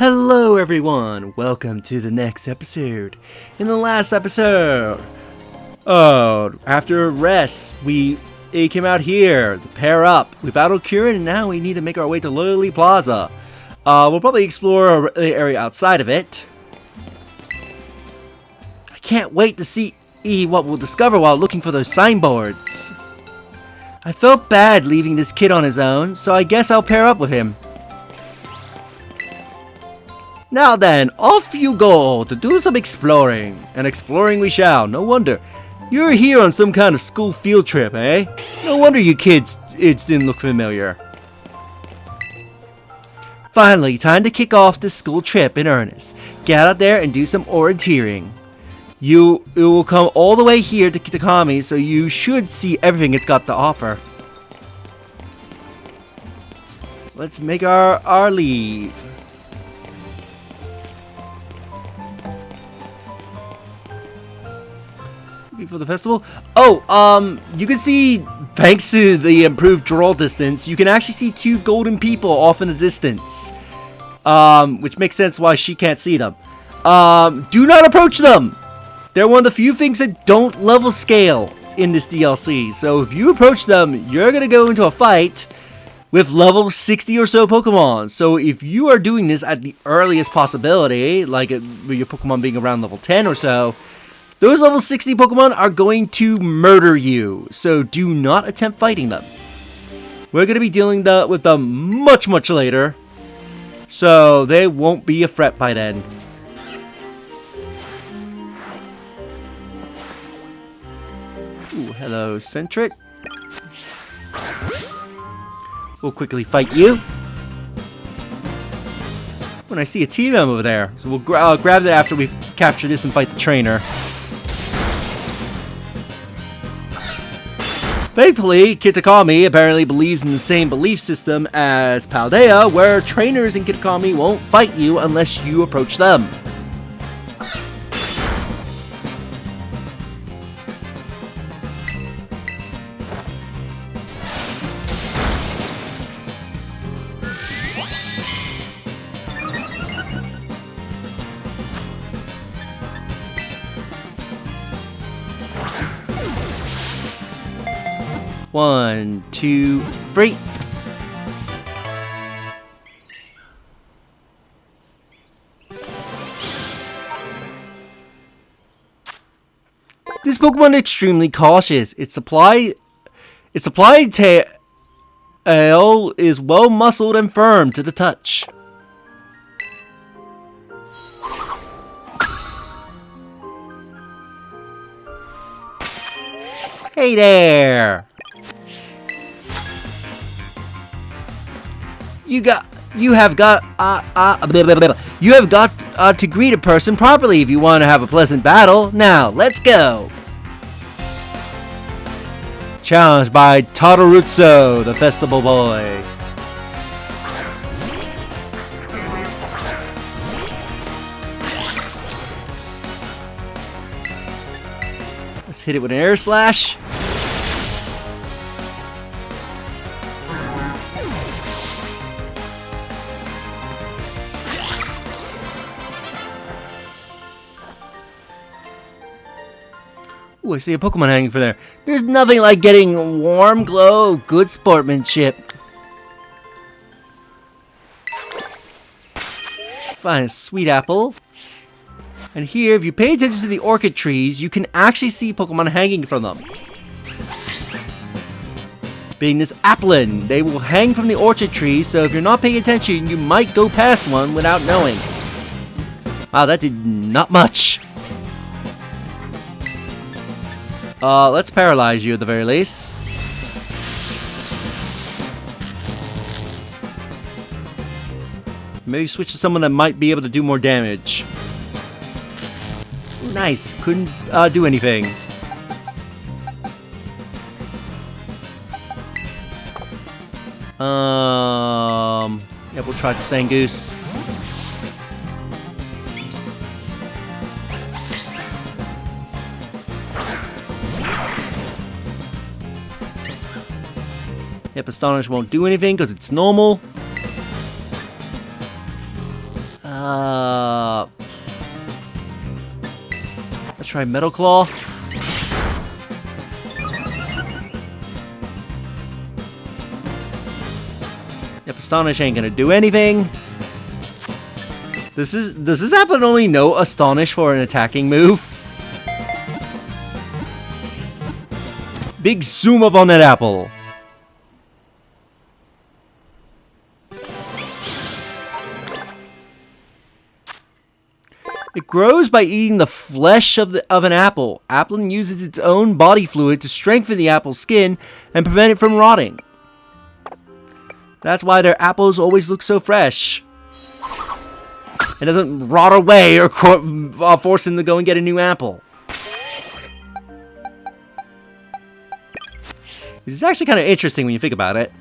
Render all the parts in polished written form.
Hello everyone, welcome to the next episode. In the last episode, after a rest, we came out here to pair up. We battled Kieran and now we need to make our way to Lily Plaza. We'll probably explore the area outside of it. I can't wait to see what we'll discover while looking for those signboards. I felt bad leaving this kid on his own, so I guess I'll pair up with him. Now then, off you go to do some exploring. And exploring we shall, no wonder. You're here on some kind of school field trip, eh? No wonder you kids didn't look familiar. Finally, time to kick off this school trip in earnest. Get out there and do some orienteering. It will come all the way here to Kitakami, so you should see everything it's got to offer. Let's make our leave. For the festival. You can see, thanks to the improved draw distance, you can actually see two golden people off in the distance. Which makes sense why she can't see them. Do not approach them! They're one of the few things that don't level scale in this DLC. So if you approach them, you're gonna go into a fight with level 60 or so Pokemon. So if you are doing this at the earliest possibility, like with your Pokemon being around level 10 or so, those level 60 Pokemon are going to murder you, so do not attempt fighting them. We're going to be dealing with them much later, so they won't be a threat by then. Ooh, hello, Centric. We'll quickly fight you. When I see a team member over there, so we'll grab that after we capture this and fight the trainer. Thankfully, Kitakami apparently believes in the same belief system as Paldea, where trainers in Kitakami won't fight you unless you approach them. One, two, three. This Pokemon is extremely cautious. Its supply tail is well muscled and firm to the touch. Hey there! You have got to greet a person properly if you want to have a pleasant battle. Now, let's go. Challenged by Todorutsu, the festival boy. Let's hit it with an air slash. Ooh, I see a Pokemon hanging from there. There's nothing like getting a warm glow of good sportsmanship. Find a sweet apple. And here, if you pay attention to the orchid trees, you can actually see Pokemon hanging from them. Being this Applin, they will hang from the orchid trees, so if you're not paying attention, you might go past one without knowing. Wow, that did not much. Let's paralyze you at the very least. Maybe switch to someone that might be able to do more damage. Ooh, nice. Couldn't do anything. Yeah, we'll try the Sangoose. Yep, Astonish won't do anything because it's normal. Let's try Metal Claw. Yep, Astonish ain't gonna do anything. Does this Apple only know Astonish for an attacking move? Big zoom up on that apple. It grows by eating the flesh of an apple. Applin uses its own body fluid to strengthen the apple's skin and prevent it from rotting. That's why their apples always look so fresh. It doesn't rot away or force them to go and get a new apple. It's actually kind of interesting when you think about it.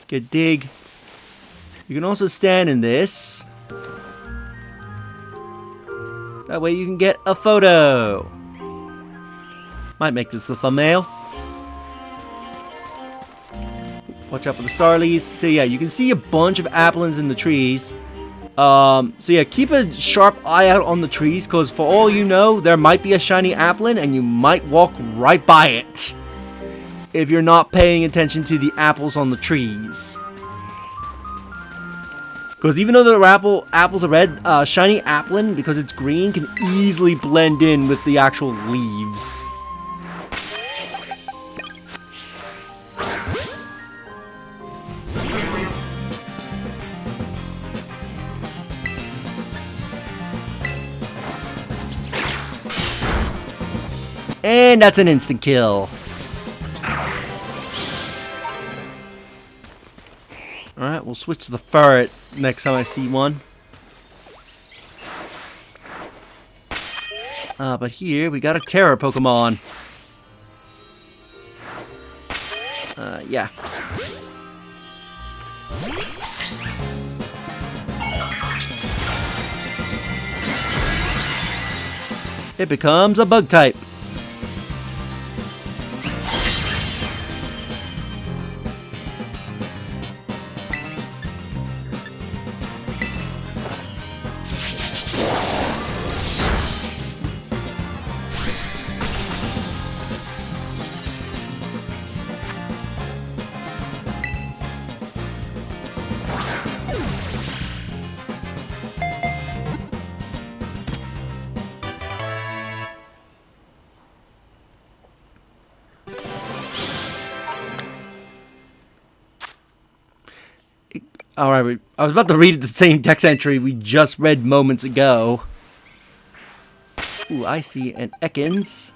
Good dig. You can also stand in this. That way you can get a photo. Might make this the thumbnail. Watch out for the starlies. So yeah, you can see a bunch of applins in the trees. So yeah, keep a sharp eye out on the trees, because for all you know, there might be a shiny applin and you might walk right by it if you're not paying attention to the apples on the trees. Because even though the apples are red, shiny applin, because it's green, can easily blend in with the actual leaves. And that's an instant kill. Alright, we'll switch to the ferret next time I see one. But here we got a terror Pokemon. Yeah. It becomes a bug type. Alright, I was about to read the same text entry we just read moments ago. Ooh, I see an Ekans.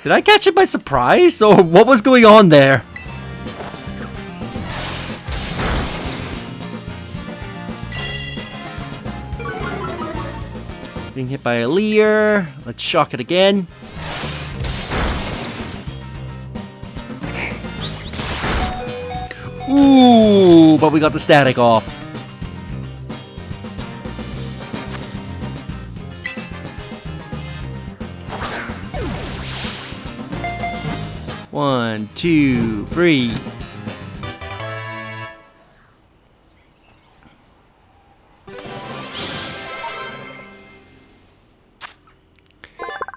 Did I catch it by surprise, or what was going on there? Being hit by a Leer. Let's shock it again. Ooh, but we got the static off. One, two, three.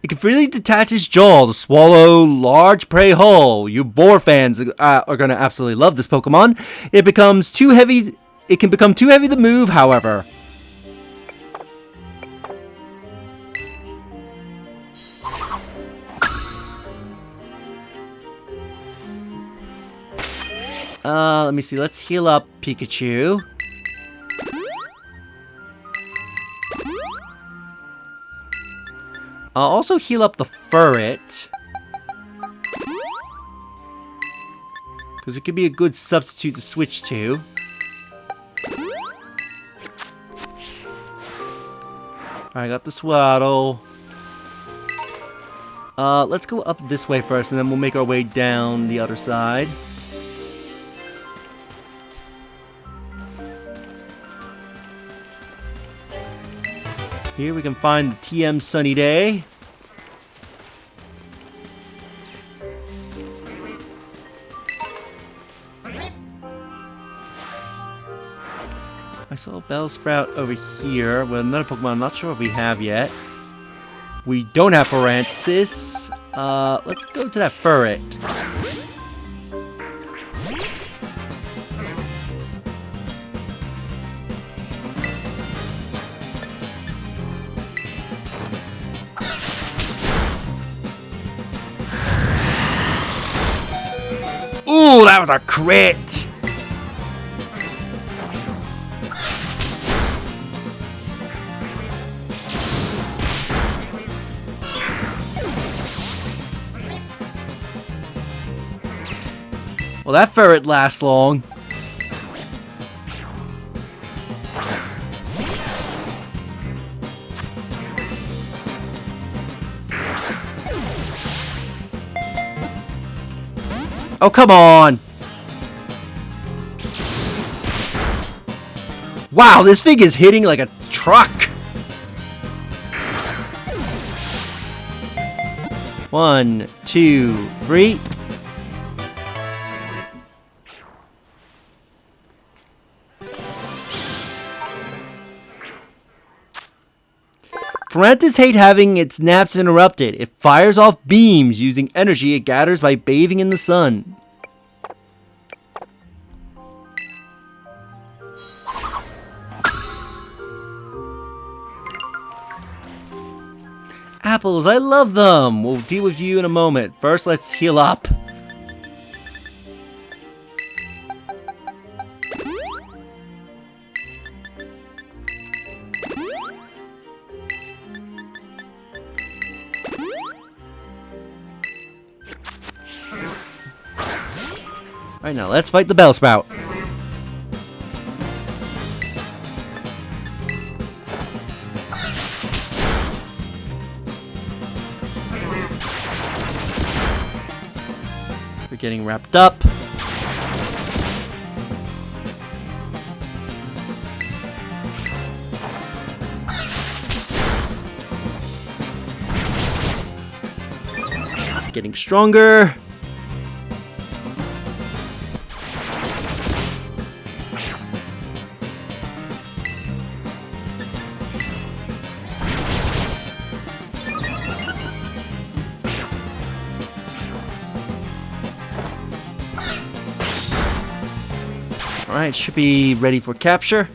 It can freely detach its jaw to swallow large prey whole. You boar fans are going to absolutely love this Pokemon. It becomes too heavy. It can become too heavy to move, however. Let me see. Let's heal up Pikachu. I'll also heal up the ferret, because it could be a good substitute to switch to. I got the Swaddle. Let's go up this way first, and then we'll make our way down the other side. Here we can find the TM Sunny Day. I saw a Bellsprout over here with another Pokemon I'm not sure if we have yet. We don't have Francis. Let's go to that Furret. Ooh, that was a crit! Well, that ferret lasts long. Oh, come on! Wow, this thing is hitting like a truck! 1, 2, 3. Frantis hates having its naps interrupted. It fires off beams using energy it gathers by bathing in the sun. Apples, I love them! We'll deal with you in a moment. First, let's heal up. Alright, now let's fight the Bellsprout. We're getting wrapped up. It's getting stronger. Alright, should be ready for capture.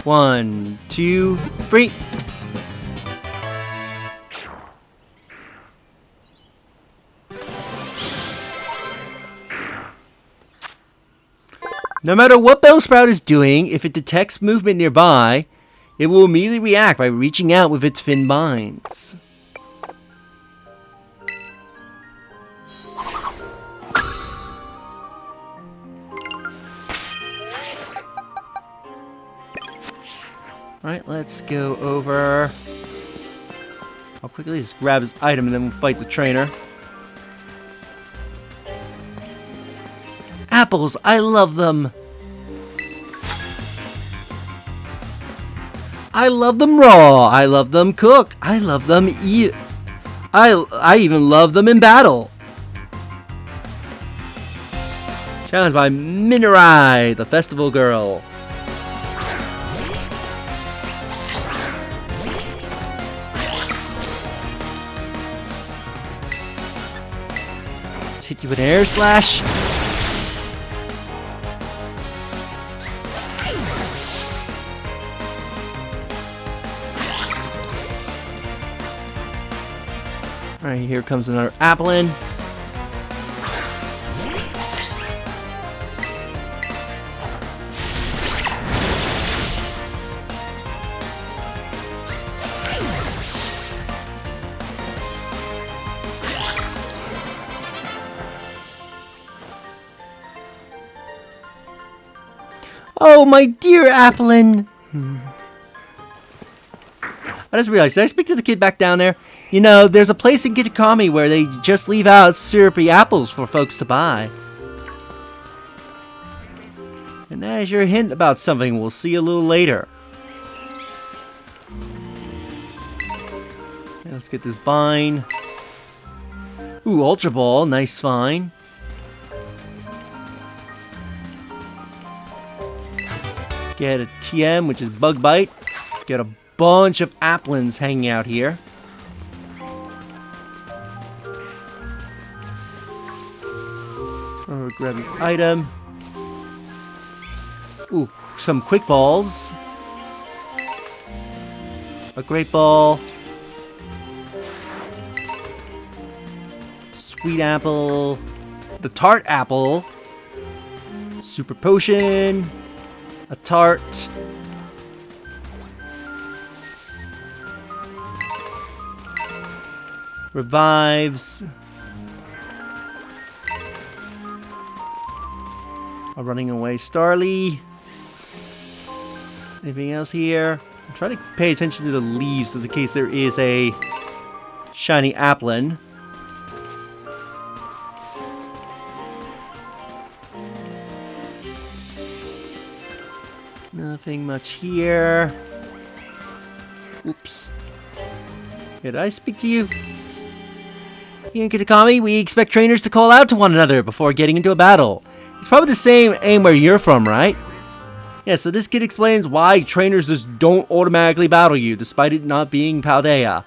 One, two, three. No matter what Bellsprout is doing, if it detects movement nearby, it will immediately react by reaching out with its fin binds. Alright, let's go over. I'll quickly just grab his item and then we'll fight the trainer. Apples, I love them! I love them raw, I love them cooked, I love them I even love them in battle! Challenged by Minerai, the festival girl. Hit you with an air slash. Alright, here comes another Applin. Oh, my dear Applin! I just realized, did I speak to the kid back down there? You know, there's a place in Kitakami where they just leave out syrupy apples for folks to buy. And that is your hint about something we'll see a little later. Okay, let's get this vine. Ooh, Ultra Ball, nice find. Get a TM, which is Bug Bite. Get a bunch of Applins hanging out here. Oh, grab this item. Ooh, some Quick Balls. A Great Ball. Sweet Apple. The Tart Apple. Super Potion. A Tart. Revives. A Running Away Starly. Anything else here? I'm trying to pay attention to the leaves as in case there is a shiny Applin. Nothing much here. Oops. Did I speak to you? Here in Kitakami, we expect trainers to call out to one another before getting into a battle. It's probably the same aim where you're from, right? Yeah, so this kid explains why trainers just don't automatically battle you, despite it not being Paldea.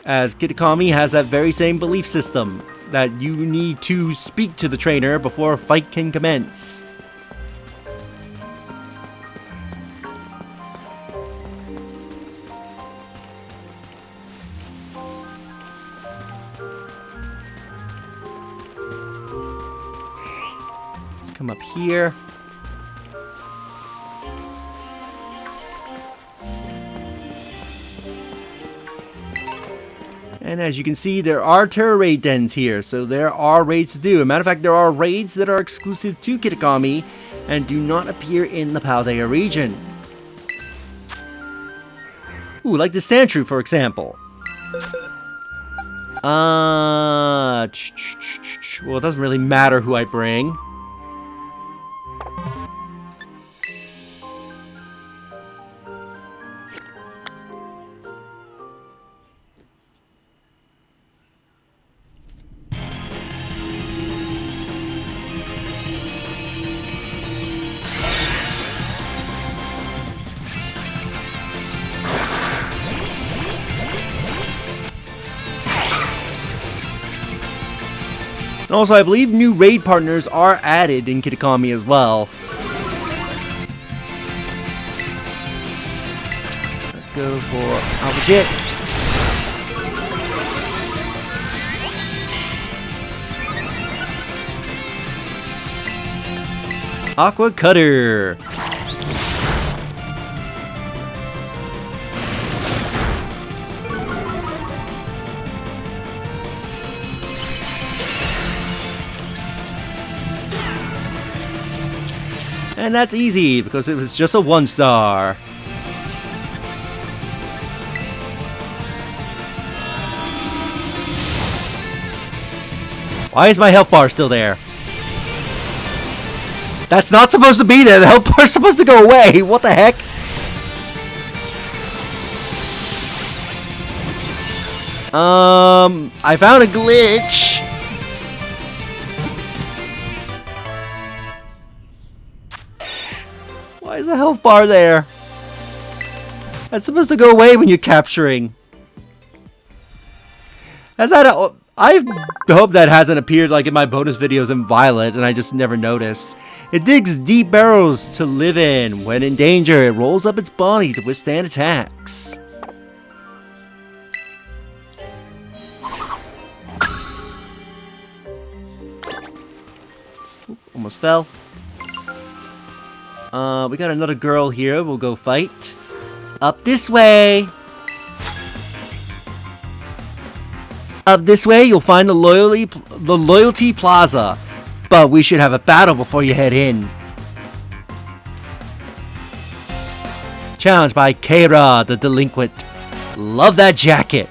As Kitakami has that very same belief system, that you need to speak to the trainer before a fight can commence. Come up here. And as you can see, there are terror raid dens here, so there are raids to do. As a matter of fact, there are raids that are exclusive to Kitakami and do not appear in the Paldea region. Ooh, like the Sandshrew, for example. Well, it doesn't really matter who I bring. And also, I believe new raid partners are added in Kitakami as well. Let's go for Alpha Aqua Cutter. And that's easy, because it was just a 1-star. Why is my health bar still there? That's not supposed to be there. The health bar's supposed to go away. What the heck? I found a glitch. Why is the health bar there? That's supposed to go away when you're capturing. I hope that hasn't appeared like in my bonus videos in Violet and I just never noticed. It digs deep burrows to live in. When in danger, it rolls up its body to withstand attacks. Oop, almost fell. We got another girl here. We'll go fight. Up this way. Up this way, you'll find the Loyalty Plaza. But we should have a battle before you head in. Challenged by Keira, the delinquent. Love that jacket.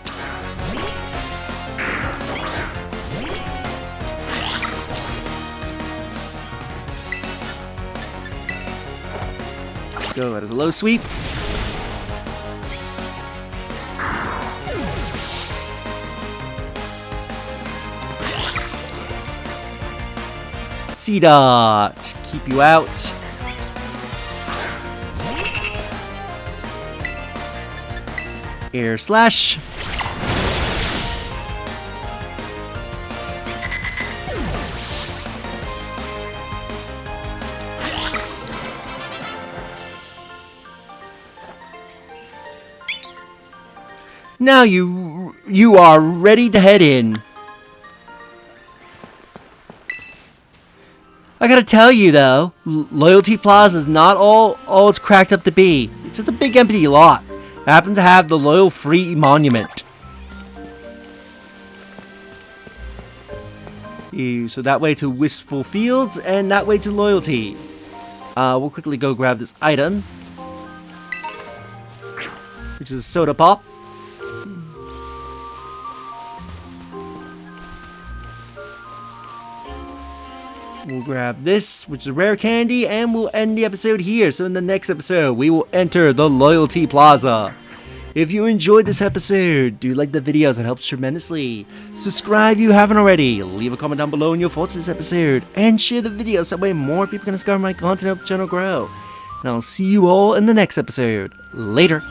Go as a low sweep. C-Dot, keep you out. Air Slash. Now you are ready to head in. I gotta tell you though, Loyalty Plaza is not all it's cracked up to be. It's just a big empty lot. It happens to have the Loyal Free Monument. So that way to Wistful Fields and that way to Loyalty. We'll quickly go grab this item, which is a soda pop. We'll grab this, which is a rare candy, and we'll end the episode here. So in the next episode, we will enter the Loyalty Plaza. If you enjoyed this episode, do like the videos, it helps tremendously. Subscribe if you haven't already. Leave a comment down below on your thoughts on this episode. And share the video so that way more people can discover my content and help the channel grow. And I'll see you all in the next episode. Later.